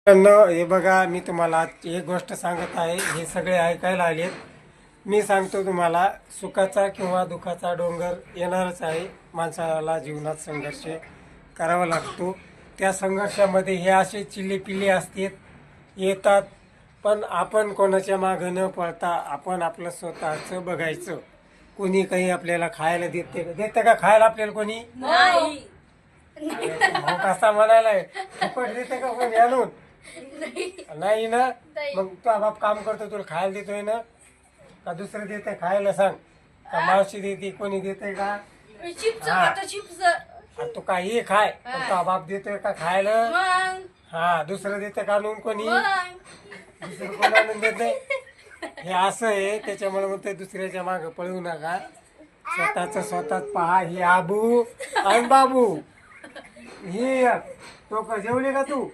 मित्रांनो, हे बघा, मी तुम्हाला एक गोष्ट सांगत आहे. हे सगळे ऐकायला आलेत. मी सांगतो तुम्हाला, सुखाचा किंवा दुःखाचा डोंगर येणारच आहे. माणसाला जीवनात संघर्ष करावा लागतो. त्या संघर्षामध्ये हे असे चिल्लेपिल्ले असतात येतात, पण आपण कोणाच्या मागं न पळता आपण आपलं स्वतःचं बघायचं. कोणी काही आपल्याला खायला देते का खायला आपल्याला कोणी? नाही. भाऊ कसा म्हणायला फुकट देते का कोणी आणून? नाही ना. मग तुझा बाप काम करतो, तुला खायला देतोय ना? का दुसरं देते खायला? सांग. का मावशी देते, कोणी देते का? चिप्स हा. खाता चिप्स. तू काही खाय, पण तुझा बाप देतोय का खायला? मग हा, दुसरं देते का आणून कोणी? मग दुसरं कोण आणून देते? हे असं आहे. त्याच्यामुळे म्हणते दुसऱ्याच्या मागं पळू नका, स्वतःच पहा. ही आबू आणि बाबू ही तो का जेवली का तू?